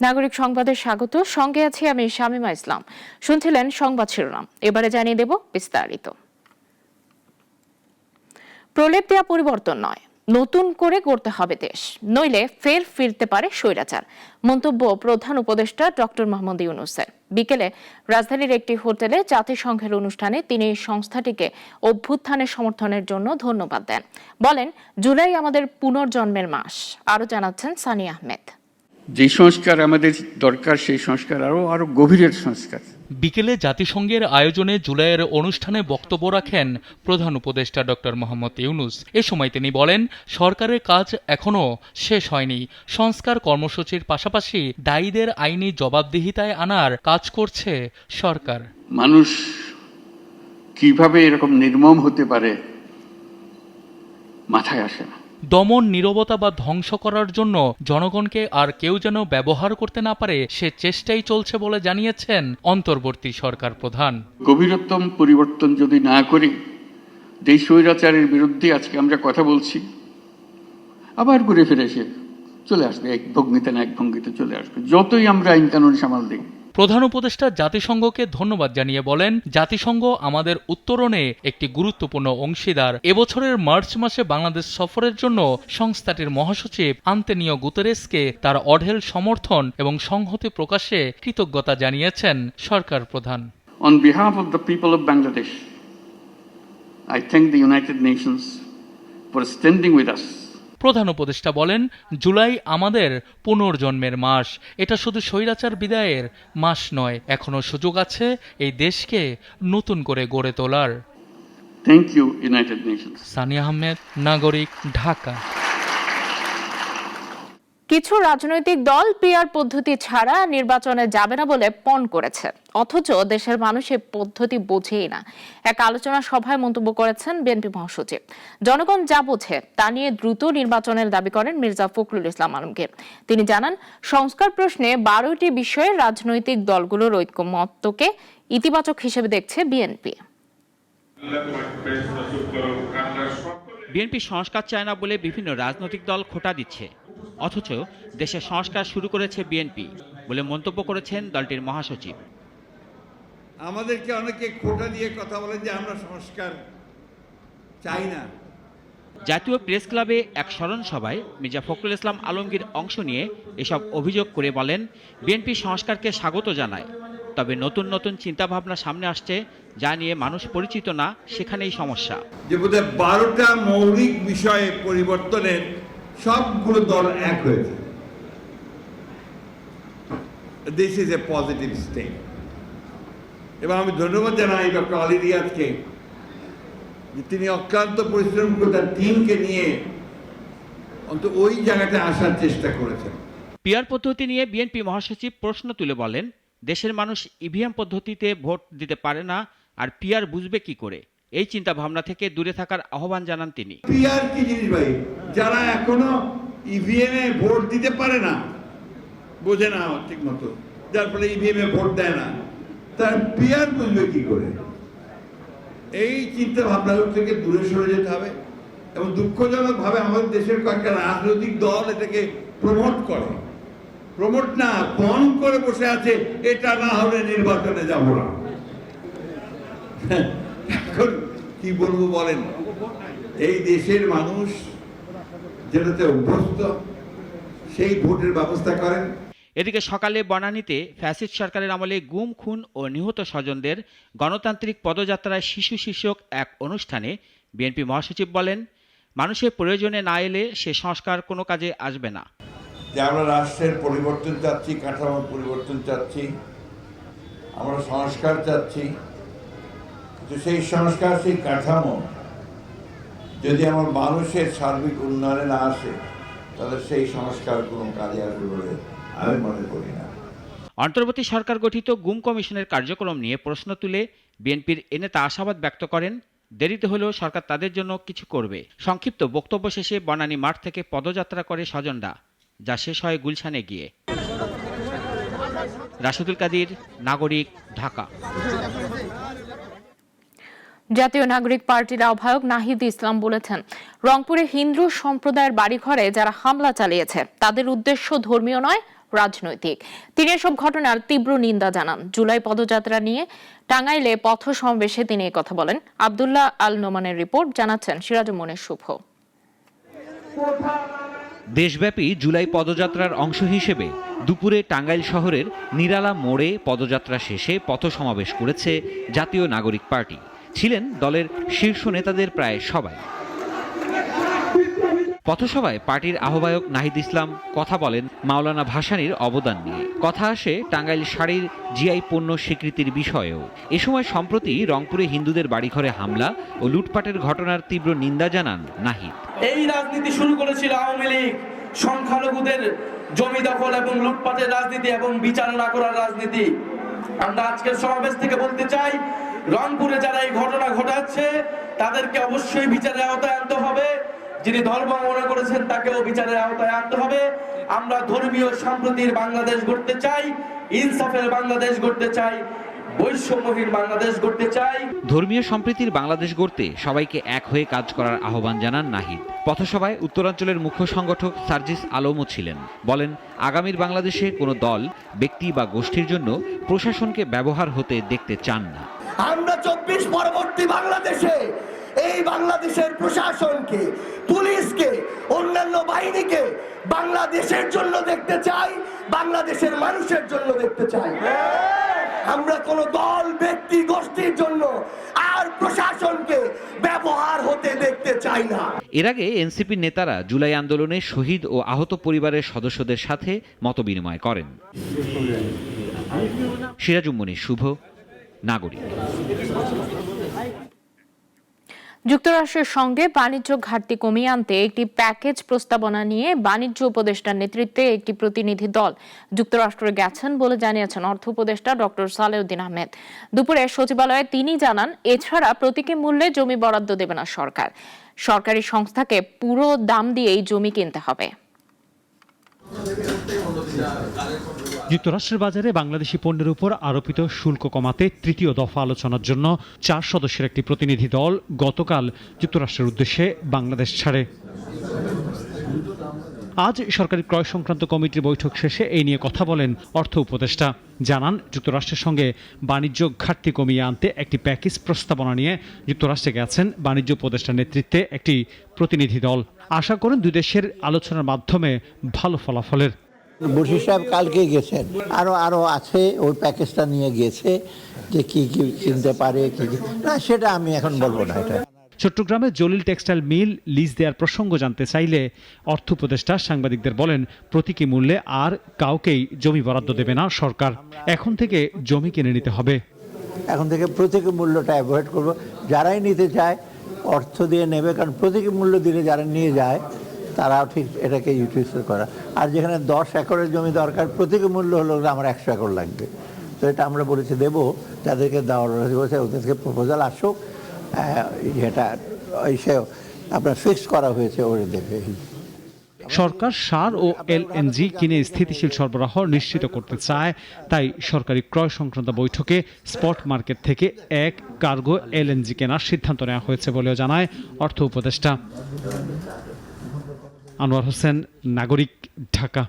নাগরিক সংবাদে স্বাগত। সঙ্গে আছি আমি শামীমা ইসলাম। শুনছিলেন সংবাদ শিরোনাম, এবারে জানিয়ে দেব বিস্তারিত। প্রলেপ দেয়া পরিবর্তন নয়, নতুন করে গড়তে হবে দেশ, নইলে ফের ফিরতে পারে স্বৈরাচার, মন্তব্য প্রধান উপদেষ্টা ডক্টর মোহাম্মদ ইউনূসের। বিকেলে রাজধানীর একটি হোটেলে জাতিসংঘের অনুষ্ঠানে তিনি সংস্থাটিকে অভ্যুত্থানের সমর্থনের জন্য ধন্যবাদ দেন। বলেন, জুলাই আমাদের পুনর্জন্মের মাস। আরো জানাচ্ছেন সানি আহমেদ। যে সংস্কার আমাদের দরকার সেই সংস্কার আরো গভীরের সংস্কার। বিকেলে জাতিসংঘের আয়োজনে জুলাইয়ের অনুষ্ঠানে বক্তব্য রাখেন প্রধান উপদেষ্টা ডক্টর মোহাম্মদ ইউনূস। এ সময় তিনি বলেন, সরকারের কাজ এখনও শেষ হয়নি। সংস্কার কর্মসূচির পাশাপাশি দায়ীদের আইনি জবাবদিহিতায় আনার কাজ করছে সরকার। মানুষ কিভাবে এরকম নির্মম হতে পারে মাথায় আসে না। দমন, নীরবতা বা ধ্বংস করার জন্য জনগণকে আর কেউ যেন ব্যবহার করতে না পারে সে চেষ্টাই চলছে বলে জানিয়েছেন অন্তর্বর্তী সরকার প্রধান। গভীরতম পরিবর্তন যদি না করি, দেশ স্বৈরাচারের বিরুদ্ধে আজকে আমরা কথা বলছি, আবার ঘুরে ফিরে এসে চলে আসবে এক ভঙ্গিতে না এক ভঙ্গিতে চলে আসবে, যতই আমরা আইন কানুন সামাল দিই। প্রধান উপদেষ্টা জাতিসংঘকে ধন্যবাদ জানিয়ে বলেন, জাতিসংঘ আমাদের উত্তরণে একটি গুরুত্বপূর্ণ অংশীদার। এবছরের মার্চ মাসে বাংলাদেশ সফরের জন্য সংস্থাটির মহাসচিব আন্তোনিও গুতেরেসকে তার অঢেল সমর্থন এবং সংহতি প্রকাশে কৃতজ্ঞতা জানিয়েছেন সরকার প্রধান। On behalf of the people of Bangladesh, I thank the United Nations for standing with us. প্রধান উপদেষ্টা বলেন, জুলাই আমাদের পুনর্জন্মের মাস। এটা শুধু স্বৈরাচার বিদায়ের মাস নয়, এখনো সুযোগ আছে এই দেশকে নতুন করে গড়ে তোলার। Thank you United Nations. Sunny Ahmed, নাগরিক, ঢাকা। কিছু রাজনৈতিক দল পিআর পদ্ধতি ছাড়া নির্বাচনে যাবে না বলে পণ করেছে, অথচ দেশের মানুষ এই পদ্ধতি বোঝেই না। এক আলোচনা সভায় মন্তব্য করেছেন বিএনপি মহাসচিব। জনগণ যা বোঝে তা নিয়ে দ্রুত নির্বাচনের দাবি করেন মির্জা ফখরুল ইসলাম আলমগীর। তিনি জানান, সংস্কার প্রশ্নে 12টি বিষয়ে রাজনৈতিক দলগুলোর ঐকমত্যকে ইতিবাচক হিসেবে দেখছে বিএনপি। বিএনপি সংস্কার চায় না বলে বিভিন্ন রাজনৈতিক দল খোঁটা দিচ্ছে, অথচ দেশে সংস্কার শুরু করেছে বিএনপি বলে মন্তব্য করেছেন দলটির মহাসচিব। আমাদেরকে অনেকে খোঁটা দিয়ে কথা বলেন যে আমরা সংস্কার চাই না। জাতীয় প্রেস ক্লাবে এক স্মরণ সভায় মির্জা ফখরুল ইসলাম আলমগীর অংশ নিয়ে এসব অভিযোগ করে বলেন, বিএনপি সংস্কারকে স্বাগত জানায়, তবে নতুন নতুন চিন্তাভাবনা সামনে আসছে যা নিয়ে মানুষ পরিচিত না, সেখানেই সমস্যা। যে বোধহয় 12টা মৌলিক বিষয়ে পরিবর্তনের সবগুলো দল এক হয়েছে। This is a positive step. এবং আমি ধন্যবাদ জানাই ডক্টর আলী রিয়াদকে, যে তিনি অক্লান্ত পরিশ্রম করে তার টিমকে নিয়ে অন্তত ওই জায়গাটা আসার চেষ্টা করেছেন। পিআর পদ্ধতি নিয়ে বিএনপি মহাসচিব প্রশ্ন তুলে বলেন, দেশের মানুষ ইভিএম পদ্ধতিতে ভোট দিতে পারে না, আর পিআর বুঝবে কি করে? এই চিন্তা ভাবনা থেকে দূরে থাকার আহ্বান জানান তিনি। পিআর কি জিনিস ভাই? যারা এখনো ইভিএম এ ভোট দিতে পারে না, বোঝে না ঠিক মতো, যার ফলে ইভিএম এ ভোট দেয় না, তার পিআর বুঝবে কি করে? এই চিন্তা ভাবনা থেকে দূরে সরে যেতে হবে। এবং দুঃখজনক ভাবে আমাদের দেশের কয়েকটা রাজনৈতিক দল এটাকে প্রমোট করে, প্রমোট না পণ করে বসে আছে, এটা না হলে নির্বাচনে যাব না। এখন কি বলবো বলেন, এই দেশের মানুষ যেটাতে অভ্যস্ত সেই ভোটের ব্যবস্থা করেন। এদিকে সকালে বনানীতে ফ্যাসিস্ট সরকারের আমলে গুম, খুন ও নিহত স্বজনদের গণতান্ত্রিক পদযাত্রায় শিশু শীর্ষক এক অনুষ্ঠানে বিএনপি মহাসচিব বলেন, মানুষের প্রয়োজনে না এলে সে সংস্কার কোনো কাজে আসবে না। যে আমরা রাষ্ট্রের পরিবর্তন চাচ্ছি, কাঠামোর পরিবর্তন চাচ্ছি, আমরা সংস্কার চাচ্ছি, কিন্তু সেই সংস্কার, সেই কাঠামো যদি আমার মানুষের সার্বিক উন্নয়নে না আসে, তাহলে সেই সংস্কার কোনো কাজে আসবে বলে আমি মনে করি না। অন্তর্বর্তী সরকার গঠিত গুম কমিশনের কার্যক্রম নিয়ে প্রশ্ন তুলে বিএনপির নেতা আশাবাদ ব্যক্ত করেন, দেরিতে হলেও সরকার তাদের জন্য কিছু করবে। সংক্ষিপ্ত বক্তব্য শেষে বনানী মাঠ থেকে পদযাত্রা করে স্বজনরা, যা শেষ হয় গুলশানে গিয়ে। রাশেদুল কাদির, নাগরিক, ঢাকা। জাতীয় নাগরিক পার্টির আহ্বায়ক নাহিদ ইসলাম বলেছেন, রংপুরে হিন্দু সম্প্রদায়ের বাড়িঘরে যারা হামলা চালিয়েছে তাদের উদ্দেশ্য ধর্মীয় নয়, রাজনৈতিক। তিনি এসব ঘটনার তীব্র নিন্দা জানান। জুলাই পদযাত্রা নিয়ে টাঙ্গাইলে পথ সমাবেশে তিনি এই কথা বলেন। আব্দুল্লাহ আল নোমানের রিপোর্ট, জানাচ্ছেন সিরাজুল মনির শুভ। দেশব্যাপী জুলাই পদযাত্রার অংশ হিসেবে দুপুরে টাঙ্গাইল শহরের নিরালা মোড়ে পদযাত্রা শেষে পথ সমাবেশ করেছে জাতীয় নাগরিক পার্টি। ছিলেন দলের শীর্ষ নেতাদের প্রায় সবাই। পথসভায় পার্টির আহ্বায়ক নাহিদ ইসলাম কথা বলেন মাওলানা ভাসানীর অবদান নিয়ে। কথা আসে টাঙ্গাইল শাড়ির জিআই পণ্য স্বীকৃতির বিষয়েও। এ সময় সম্প্রতি রংপুরে হিন্দুদের বাড়িঘরে হামলা ও লুটপাটের ঘটনার তীব্র নিন্দা জানান নাহিদ। এই রাজনীতি শুরু করেছিল আওয়ামী লীগ, সংখ্যালঘুদের জমি দখল এবং লুটপাটের রাজনীতি এবং বিচার না করার রাজনীতি। আমরা আজকের সমাবেশ থেকে বলতে চাই, রংপুরে যারা এই ঘটনা ঘটাচ্ছে তাদেরকে অবশ্যই বিচারের আওতায় আনতে হবে। যিনি ধর্ম মনে করেছেন তাকেও বিচারের আওতায় আনতে হবে। আমরা ধর্মীয় সম্প্রীতির বাংলাদেশ গড়তে চাই, ইনসাফের বাংলাদেশ গড়তে চাই, বৈষম্যহীন বাংলাদেশ গড়তে চাই। ধর্মীয় সম্প্রীতির বাংলাদেশ গড়তে সবাইকে এক হয়ে কাজ করার আহ্বান জানান নাহিদ। পথসভায় উত্তরাঞ্চলের মুখ্য সংগঠক সার্জিস আলমও ছিলেন। বলেন, আগামীর বাংলাদেশে কোনো দল, ব্যক্তি বা গোষ্ঠীর জন্য প্রশাসনকে ব্যবহার হতে দেখতে চান না। আমরা 24 পরবর্তী বাংলাদেশে এই বাংলাদেশের প্রশাসনকে, পুলিশকে, অন্যান্য বাহিনীকে বাংলাদেশের জন্য দেখতে চাই, বাংলাদেশের মানুষের জন্য দেখতে চাই। আমরা কোন দল, ব্যক্তি, গোষ্ঠীর জন্য আর প্রশাসনকে ব্যবহার হতে দেখতে চাই না। এর আগে এনসিপির নেতারা জুলাই আন্দোলনে শহীদ ও আহত পরিবারের সদস্যদের সাথে মতবিনিময় করেন। সিরাজুল মনির শুভ, নাগরিক। যুক্তরাষ্ট্রের সঙ্গে বাণিজ্য ঘাটতি কমিয়ে আনতে একটি প্যাকেজ প্রস্তাবনা নিয়ে বাণিজ্য উপদেষ্টার নেতৃত্বে একটি প্রতিনিধি দল যুক্তরাষ্ট্রে গেছেন বলে জানিয়েছেন অর্থ উপদেষ্টা ডক্টর সালেউদ্দিন আহমেদ। দুপুরে সচিবালয়ে তিনি জানান, এছাড়া প্রতীকী মূল্যে জমি বরাদ্দ দেবে না সরকার। সরকারি সংস্থাকে পুরো দাম দিয়েই জমি কিনতে হবে। যুক্তরাষ্ট্রের বাজারে বাংলাদেশি পণ্যের উপর আরোপিত শুল্ক কমাতে তৃতীয় দফা আলোচনার জন্য 4 সদস্যের একটি প্রতিনিধি দল গতকাল যুক্তরাষ্ট্রের উদ্দেশ্যে বাংলাদেশ ছাড়ে। আজ সরকারি ক্রয় সংক্রান্ত কমিটির বৈঠক শেষে এই নিয়ে কথা বলেন অর্থ উপদেষ্টা। জানান, যুক্তরাষ্ট্রের সঙ্গে বাণিজ্য ঘাটতি কমিয়ে আনতে একটি প্যাকেজ প্রস্তাবনা নিয়ে যুক্তরাষ্ট্রে গেছেন বাণিজ্য উপদেষ্টার নেতৃত্বে একটি প্রতিনিধি দল। আশা করেন দুই দেশের আলোচনার মাধ্যমে ভালো ফলাফলের। বশির সাহেব কালকে গেছেন, আরো আছে, ওই প্যাকেজটা নিয়ে গেছে যে কি কি কিনতে পারে, কি কি না সেটা আমি এখন বলবো না। এটা চট্টগ্রামে জলিল টেক্সটাইল মিল লিজ দেওয়ার প্রসঙ্গ জানতে চাইলে অর্থ উপদেষ্টা সাংবাদিকদের বলেন, প্রতীকী মূল্যে আর কাউকেই জমি বরাদ্দ দেবে না সরকার। এখন থেকে জমি কিনে নিতে হবে। এখন থেকে প্রতীকী মূল্যটা অ্যাভয়েড করবো। যারাই নিতে চায় অর্থ দিয়ে নেবে, কারণ প্রতীকী মূল্য দিলে যারা নিয়ে যায় তারাও ঠিক এটাকে ইউটিলাইজ করা। আর যেখানে 10 একরের জমি দরকার, প্রতীকী মূল্য হলো আমার 100 একর লাগবে। তো এটা আমরা বলেছি দেবো, যাদেরকে দেওয়ার বলেছে ওদেরকে প্রপোজাল আসুক, যেটা এসে আপনার ফিক্সড করা হয়েছে ওরা দেবে। সরকার সার ও এলএনজি কিনে স্থিতিশীল সরবরাহ নিশ্চিত করতে চায়। তাই সরকারি ক্রয় সংক্রান্ত বৈঠকে স্পট মার্কেট থেকে এক কার্গো এলএনজি কেনার সিদ্ধান্ত নেওয়া হয়েছে বলেও জানায় অর্থ উপদেষ্টা। আনোয়ার হোসেন, নাগরিক, ঢাকা।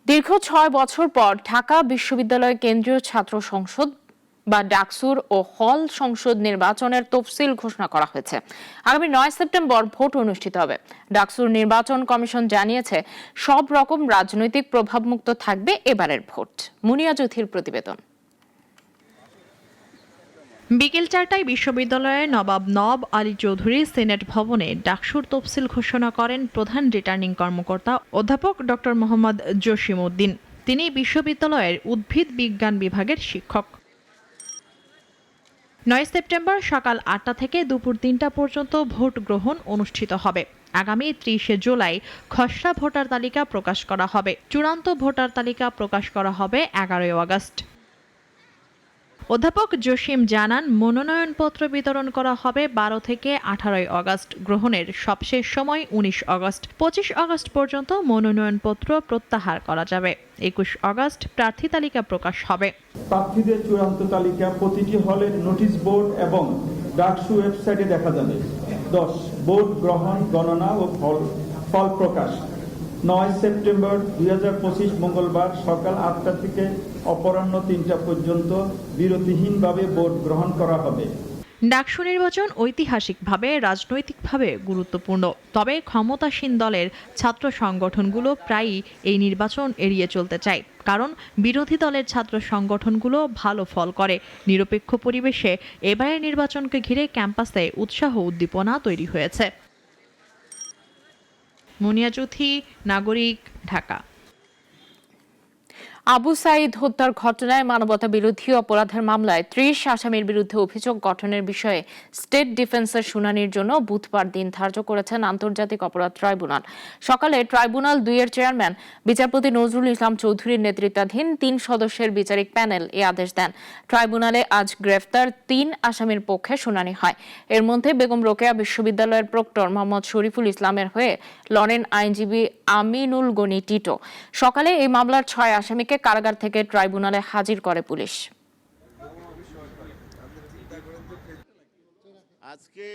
দীর্ঘ 6 বছর পর ঢাকা বিশ্ববিদ্যালয় কেন্দ্রীয় ছাত্র সংসদ বা ডাকসুর ও হল সংসদ নির্বাচনের তফসিল ঘোষণা করা হয়েছে। আগামী 9 সেপ্টেম্বর ভোট অনুষ্ঠিত হবে। ডাকসুর নির্বাচন কমিশন জানিয়েছে, সব রকম রাজনৈতিক প্রভাবমুক্ত থাকবে এবারের ভোট। মুনিয়া জ্যোতির প্রতিবেদন। বিকেল 4টায় বিশ্ববিদ্যালয়ের নবাব আলী চৌধুরী সিনেট ভবনে ডাকসুর তফসিল ঘোষণা করেন প্রধান রিটার্নিং কর্মকর্তা অধ্যাপক ডক্টর মোহাম্মদ জসিম উদ্দিন। তিনি বিশ্ববিদ্যালয়ের উদ্ভিদ বিজ্ঞান বিভাগের শিক্ষক। 9 সেপ্টেম্বর সকাল 8টা থেকে দুপুর 3টা পর্যন্ত ভোট গ্রহণ অনুষ্ঠিত হবে। আগামী 30 জুলাই খসড়া ভোটার তালিকা প্রকাশ করা হবে। চূড়ান্ত ভোটার তালিকা প্রকাশ করা হবে 11 আগস্ট। অধ্যাপক জসিম জানান, মনোনয়নপত্র বিতরণ করা হবে 12 থেকে 18 আগস্ট। গ্রহণের সবশেষ সময় 19 আগস্ট। 25 আগস্ট পর্যন্ত মনোনয়নপত্র প্রত্যাহার করা যাবে। 21 আগস্ট প্রার্থী তালিকা প্রকাশ হবে। প্রার্থীদের চূড়ান্ত তালিকা প্রতিটি হলের নোটিশ বোর্ড এবং ডাকসু ওয়েবসাইটে দেখা যাবে। 10 ভোট গ্রহণ, গণনা ও ফল প্রকাশ। 9 সেপ্টেম্বর 2025 মঙ্গলবার সকাল 8টা থেকে অপরাহ্ন 3টা পর্যন্ত বিরতিহীনভাবে ভোট গ্রহণ করা হবে। ডাকসু নির্বাচন ঐতিহাসিকভাবে রাজনৈতিকভাবে গুরুত্বপূর্ণ, তবে ক্ষমতাসীন দলের ছাত্র সংগঠনগুলো প্রায়ই এই নির্বাচন এড়িয়ে চলতে চায়, কারণ বিরোধী দলের ছাত্র সংগঠনগুলো ভালো ফল করে। নিরপেক্ষ পরিবেশে এবারের নির্বাচনকে ঘিরে ক্যাম্পাসে উৎসাহ উদ্দীপনা তৈরি হয়েছে। মুনিয়া চৌধুরী, নাগরিক, ঢাকা। আবু সাঈদ হত্যার ঘটনায় মানবতা বিরোধী অপরাধের মামলায় 30 আসামির বিরুদ্ধে অভিযোগ গঠনের বিষয়ে স্টেট ডিফেন্সের শুনানির জন্য বুধবার দিন ধার্য করেছেন আন্তর্জাতিক অপরাধ ট্রাইব্যুনাল। সকালে ট্রাইব্যুনাল 2 এর চেয়ারম্যান বিচারপতি নজরুল ইসলাম চৌধুরীর নেতৃত্বাধীন 3 সদস্যের বিচারিক প্যানেল এই আদেশ দেন। ট্রাইব্যুনালে আজ গ্রেফতার 3 আসামির পক্ষে শুনানি হয়। এর মধ্যে বেগম রোকেয়া বিশ্ববিদ্যালয়ের প্রক্টর মোহাম্মদ শরীফুল ইসলামের হয়ে লড়েন আইনজীবী আমিনুল গনি টিটো। সকালে এই মামলার 6 আসামিকে কারাগার থেকে ট্রাইব্যুনালে হাজির করে পুলিশ। আজকে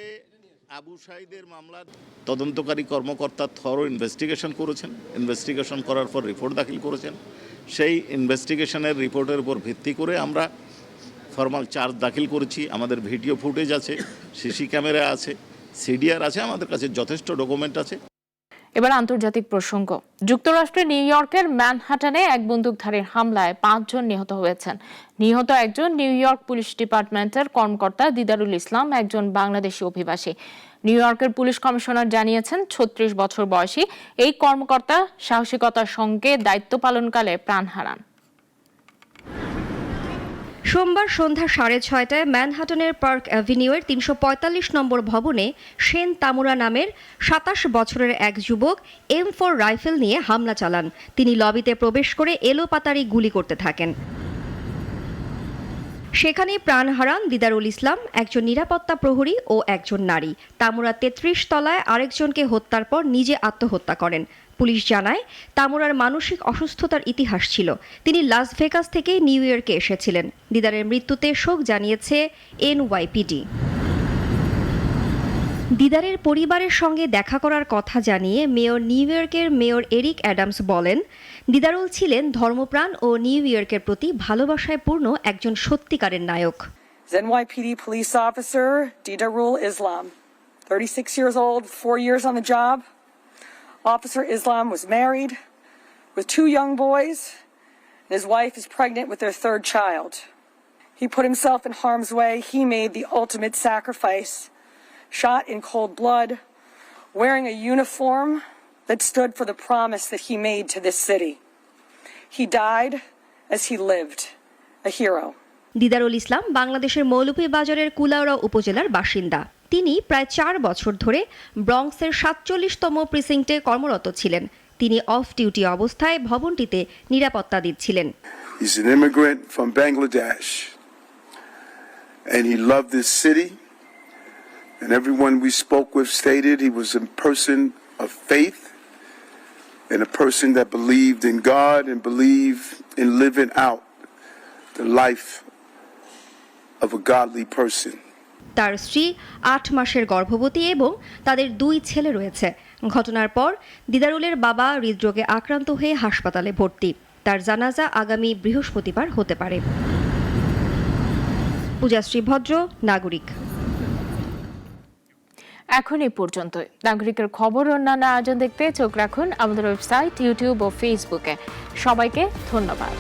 আবু সাঈদের মামলার তদন্তকারী কর্মকর্তা থরো ইনভেস্টিগেশন করেছেন। ইনভেস্টিগেশন করার পর রিপোর্ট দাখিল করেছেন। সেই ইনভেস্টিগেশনের রিপোর্টের উপর ভিত্তি করে আমরা ফর্মাল চার্জ দাখিল করেছি। আমাদের ভিডিও ফুটেজ আছে, সিসি ক্যামেরা আছে, সিডিআর আছে, আমাদের কাছে যথেষ্ট ডকুমেন্ট আছে। এবার আন্তর্জাতিক প্রসঙ্গ। যুক্তরাষ্ট্রের নিউ ইয়র্কের ম্যানহাটনে এক বন্দুকধারীর হামলায় 5 জন নিহত হয়েছেন। নিহত একজন নিউ ইয়র্ক পুলিশ ডিপার্টমেন্টের কর্মকর্তা দিদারুল ইসলাম, একজন বাংলাদেশি অভিবাসী। নিউ ইয়র্কের পুলিশ কমিশনার জানিয়েছেন 36 বছর বয়সী এই কর্মকর্তা সাহসিকতার সঙ্গে দায়িত্ব পালনকালে প্রাণ হারান। সোমবার সন্ধ্যা 6:30টায় ম্যানহাটনের পার্ক অ্যাভিনিউয়ের 345 নম্বর ভবনে শেন তামুরা নামের 27 বছরের এক যুবক M4 রাইফেল নিয়ে হামলা চালান। তিনি লবিতে প্রবেশ করে এলোপাতাড়ি গুলি করতে থাকেন। সেখানে প্রাণ হারান দিদারুল ইসলাম, একজন নিরাপত্তা প্রহরী ও একজন নারী। তামুরা 33 তলায় আরেকজনকে হত্যার পর নিজে আত্মহত্যা করেন। পুলিশ জানায় তামুরার মানসিক অসুস্থতার ইতিহাস ছিল। তিনি লাস ভেগাস থেকে নিউ ইয়র্কে এসেছিলেন। দিদারের মৃত্যুতে শোক জানিয়েছে NYPD। দিদারের পরিবারের সঙ্গে দেখা করার কথা জানিয়ে মেয়র নিউ ইয়র্কের মেয়র এরিক অ্যাডামস বলেন, দিদারুল ছিলেন ধর্মপ্রাণ ও নিউ ইয়র্কের প্রতি ভালোবাসায় পূর্ণ একজন সত্যিকারের নায়ক। NYPD police officer Didarul Islam, 36 years old, 4 years on the job. Officer Islam was married with 2 young boys, and his wife is pregnant with their 3rd child. He put himself in harm's way. He made the ultimate sacrifice, shot in cold blood, wearing a uniform that stood for the promise that he made to this city. He died as he lived, a hero. Didarul ইসলাম বাংলাদেশের মৌলভীবাজারের কুলাউড়া উপজেলার বাসিন্দা। তিনি প্রায় 4 বছর ধরে ব্রঙ্কসের 47তম প্রিসিংক্টে কর্মরত ছিলেন। তিনি অফ ডিউটি অবস্থায় ভবনটিতে নিরাপত্তা দিচ্ছিলেন। He's an immigrant from Bangladesh and he loved this city, and everyone we spoke with stated he was a person of faith and a person that believed in God and believed in living out the life of a godly person. তার স্ত্রী 8 মাসের গর্ভবতী এবং তাদের 2 ছেলে রয়েছে। ঘটনার পর দিদারুলের বাবা হৃদরোগে আক্রান্ত হয়ে হাসপাতালে ভর্তি। তার জানাজা আগামী বৃহস্পতিবার হতে পারে। পূজাশ্রী ভদ্র, নাগরিক। এখন এই পর্যন্তই। নাগরিকের খবর অন্যান্য আয়োজন দেখতে চোখ রাখুন আমাদের ওয়েবসাইট, ইউটিউব ও ফেসবুকে। সবাইকে ধন্যবাদ।